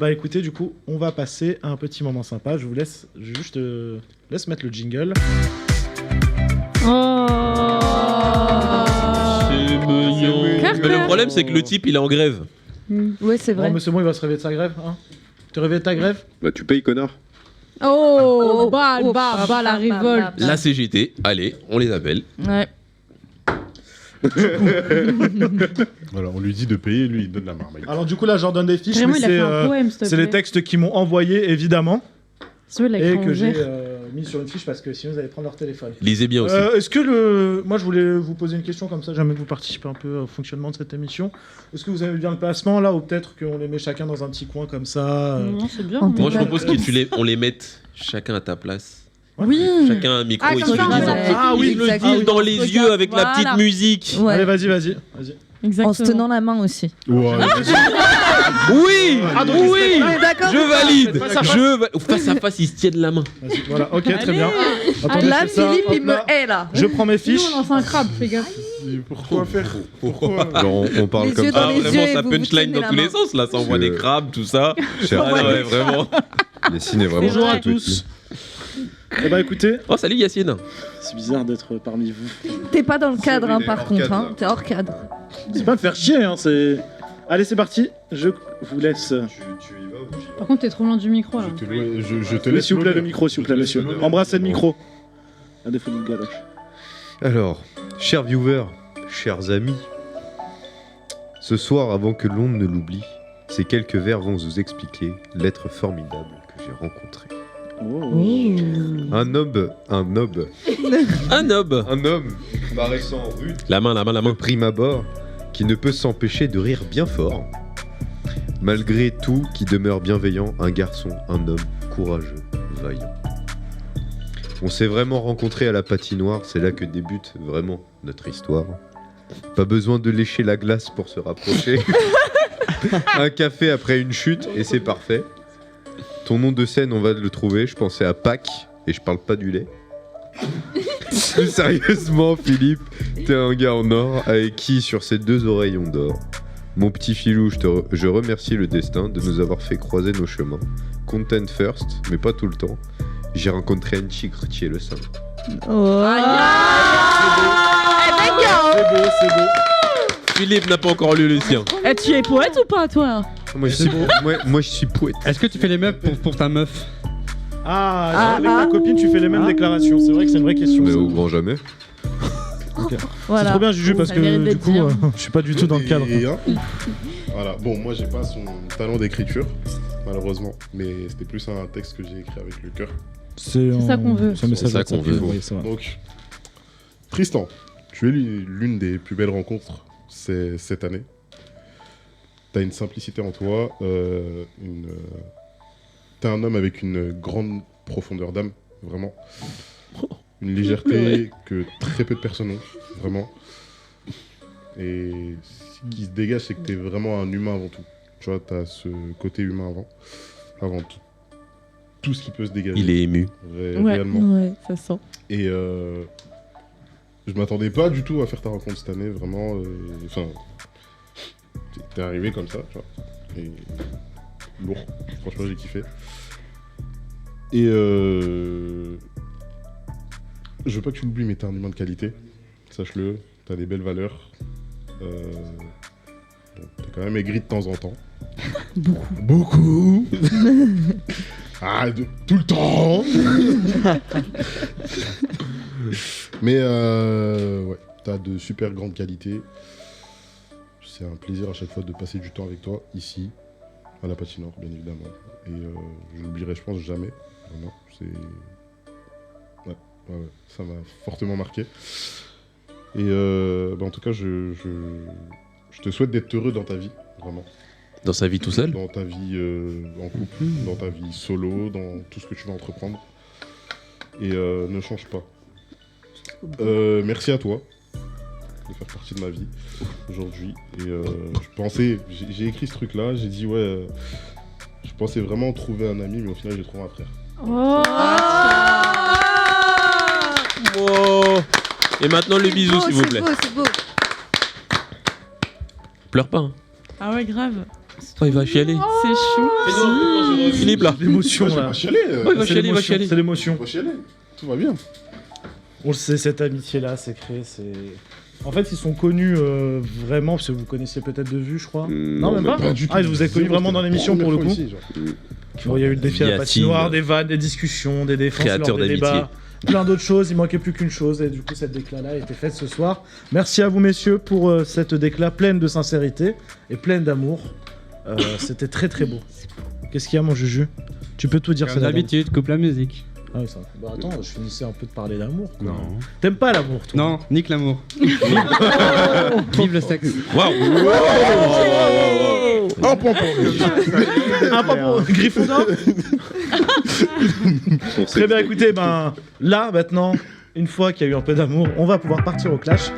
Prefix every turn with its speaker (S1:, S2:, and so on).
S1: Bah écoutez, du coup, on va passer à un petit moment sympa. Je laisse mettre le jingle.
S2: Oh.
S3: C'est mignon. Mais le problème, c'est que le type, il est en grève.
S2: Ouais, c'est vrai.
S1: Bon, mais c'est bon, il va se réveiller de sa grève. Hein. Tu te réveilles de ta grève?
S4: Bah tu payes, connard.
S2: Oh, bah, la révolte.
S3: La CGT, allez, on les appelle.
S2: Ouais.
S5: Voilà, on lui dit de payer, lui il donne la marmaille.
S1: Alors du coup là j'en donne des fiches,
S2: Vraiment,
S1: mais
S2: il a fait un poème, s'il te
S1: c'est
S2: plaît.
S1: les textes qui m'ont envoyé évidemment
S2: C'est vrai,
S1: et
S2: l'écran
S1: que j'ai
S2: vert.
S1: mis sur une fiche parce que sinon vous allez prendre leur téléphone.
S3: Lisez bien aussi.
S1: Est-ce que moi je voulais vous poser une question comme ça, jamais que vous participez un peu au fonctionnement de cette émission. Est-ce que vous avez bien le placement là ou peut-être qu'on les met chacun dans un petit coin comme ça
S2: Non, c'est bien.
S3: Moi, je propose qu'on les mette chacun à ta place.
S2: Oui.
S3: Chacun un micro, ils se
S2: comme
S3: le
S2: ça,
S3: disent.
S2: ouais.
S1: Ah oui,
S3: Ils le
S2: Exactement.
S3: disent dans les yeux avec la petite musique.
S2: Ouais.
S1: Allez vas-y.
S2: Exactement.
S6: En se tenant la main aussi.
S5: Ouais,
S3: Oui,
S1: Ah, donc
S3: oui,
S6: d'accord.
S3: je valide.
S1: Face à face.
S3: Face à face, ils se tiennent la main.
S1: Vas-y, voilà, ok, très bien. Attendez,
S6: Là,
S1: je fais ça,
S6: Philippe,
S1: hop
S6: il me
S1: là.
S6: hait là.
S1: Je prends mes
S2: Nous,
S1: fiches.
S2: on lance un crabe, fais gaffe.
S5: pourquoi faire Pourquoi
S4: Genre on parle
S6: Les
S4: comme
S6: yeux
S4: ça.
S6: dans
S3: Ah,
S6: les
S3: vraiment,
S6: yeux et
S3: ça
S6: vous vous
S3: punchline
S6: tenez
S3: dans
S6: la
S3: tous les
S6: main.
S3: sens. Là, ça envoie des crabes, tout ça.
S4: Cher
S3: Ah ouais, vraiment.
S4: Yacine est vraiment
S1: Bonjour à
S4: un petit.
S1: tous. Eh ben écoutez,
S3: Oh, salut Yacine.
S1: c'est bizarre d'être parmi vous.
S6: T'es pas dans le cadre, hein,
S4: t'es
S6: par
S4: hors
S6: contre.
S4: cadre,
S6: Hein.
S4: là.
S6: T'es hors cadre.
S1: C'est pas me faire chier, hein, c'est... Allez, c'est parti, je vous laisse...
S4: Tu y vas ou j'y
S2: Par contre, t'es trop loin du micro là.
S5: Je te
S1: Oui,
S5: laisse
S1: s'il vous plaît, le
S5: l'honneur.
S1: micro, s'il vous plaît,
S5: Je te laisse
S1: monsieur.
S5: l'honneur.
S1: Embrassez le micro. À défaut d'une galoche.
S4: Alors, chers viewers, chers amis, ce soir, avant que l'on ne l'oublie, ces quelques vers vont vous expliquer l'être formidable que j'ai rencontré. Un nob,
S3: Un nob.
S4: un homme paraissant rude
S3: La main.
S4: de prime abord, qui ne peut s'empêcher de rire bien fort. Malgré tout, qui demeure bienveillant, un garçon, un homme courageux, vaillant. On s'est vraiment rencontrés à la patinoire, c'est là que débute vraiment notre histoire. Pas besoin de lécher la glace pour se rapprocher. Un café après une chute et c'est parfait. Ton nom de scène, on va le trouver, je pensais à Pâques et je parle pas du lait. Plus sérieusement, Philippe, t'es un gars en or avec qui sur ses deux oreilles on dort. Mon petit filou, je remercie le destin de nous avoir fait croiser nos chemins. Content first, mais pas tout le temps. J'ai rencontré un tigre qui est le sein.
S1: C'est beau.
S3: Philippe n'a pas encore lu le sien.
S2: Eh, tu es poète ou pas, toi?
S4: Moi je suis poète.
S7: Est-ce que tu fais les meubles pour ta meuf?
S1: Avec ta copine, tu fais les mêmes déclarations. C'est vrai que c'est une vraie question.
S4: Mais
S1: ça.
S4: au grand jamais.
S1: C'est trop bien, Juju, parce
S2: Ça mérite
S1: que du
S2: d'être
S1: coup,
S2: dit, hein.
S1: je suis pas du tout dans le cadre.
S5: Et un. Voilà, bon, moi j'ai pas son talent d'écriture, malheureusement, mais c'était plus un texte que j'ai écrit avec le cœur.
S1: C'est
S2: ça qu'on veut.
S1: C'est un message
S3: C'est ça
S1: WhatsApp
S3: qu'on
S1: qu'il
S3: veut.
S1: faut envoyer, ça va.
S5: Donc, Tristan, tu es l'une des plus belles rencontres cette année. T'as une simplicité en toi, t'es un homme avec une grande profondeur d'âme, vraiment. Une légèreté que très peu de personnes ont, vraiment. Et ce qui se dégage, c'est que t'es vraiment un humain avant tout. Tu vois, t'as ce côté humain avant tout ce qui peut se dégager.
S3: Il est ému.
S5: Réellement.
S2: Ouais, ça sent.
S5: Et je m'attendais pas du tout à faire ta rencontre cette année, vraiment. Enfin, t'es arrivé comme ça, tu vois. Et lourd, franchement, j'ai kiffé. Et je veux pas que tu l'oublies, mais t'es un humain de qualité. Sache-le, t'as des belles valeurs. Bon, t'es quand même aigri de temps en temps. Beaucoup. Tout le temps. Mais ouais, t'as de super grandes qualités. C'est un plaisir à chaque fois de passer du temps avec toi, ici, à la patinoire, bien évidemment. Et je l'oublierai, je pense, jamais. Vraiment, c'est... Ouais, ça m'a fortement marqué. Et en tout cas, je te souhaite d'être heureux dans ta vie, vraiment.
S3: Dans sa vie tout seul.
S5: Dans ta vie en couple, dans ta vie solo, dans tout ce que tu vas entreprendre. Et ne change pas. Merci à toi de faire partie de ma vie aujourd'hui. Et je pensais, j'ai écrit ce truc-là, j'ai dit ouais, je pensais vraiment trouver un ami, mais au final j'ai trouvé un frère.
S2: Oh.
S3: Oh. Et maintenant le bisou, s'il vous plaît.
S6: C'est beau.
S3: Pleure pas. Hein.
S2: Ah ouais, grave.
S3: Oh, il va chialer.
S2: C'est chou.
S3: Philippe, là.
S1: L'émotion,
S5: Moi, j'ai
S1: là.
S5: pas chialé.
S3: Ouais, il va
S1: C'est
S3: chialer, il va
S1: l'émotion,
S3: chialer.
S1: c'est l'émotion.
S5: Pas chialé. Tout va bien.
S1: On le sait, cette amitié-là s'est créée. En fait, ils sont connus vraiment, parce que vous connaissiez peut-être de vue, je crois. Non, même pas.
S5: du tout.
S1: Ah, vous avez connu vraiment dans l'émission pour le coup.
S5: Ici, genre.
S1: Bon, il y a eu le défi à la
S3: Yacine.
S1: patinoire, des vannes, des discussions, des défenses,
S3: Créateur
S1: lors des
S3: d'amitié.
S1: débats, plein d'autres choses. Il manquait plus qu'une chose, et du coup, cette déclat-là a été faite ce soir. Merci à vous, messieurs, pour cette déclat pleine de sincérité et pleine d'amour. C'était très très beau. Qu'est-ce qu'il y a, mon Juju? Tu peux tout dire,
S7: Comme
S1: c'est la
S7: d'habitude, coupe la musique.
S1: Ah oui, ça. Bah attends, je finissais un peu de parler d'amour. quoi.
S7: Non.
S1: T'aimes pas l'amour, toi?
S7: Non, nique l'amour. Vive le sexe.
S3: Waouh.
S5: Un point pour
S1: Ah, pas pour Gryffondor. Très bien, écoutez, ben là, maintenant, une fois qu'il y a eu un peu d'amour, on va pouvoir partir au clash.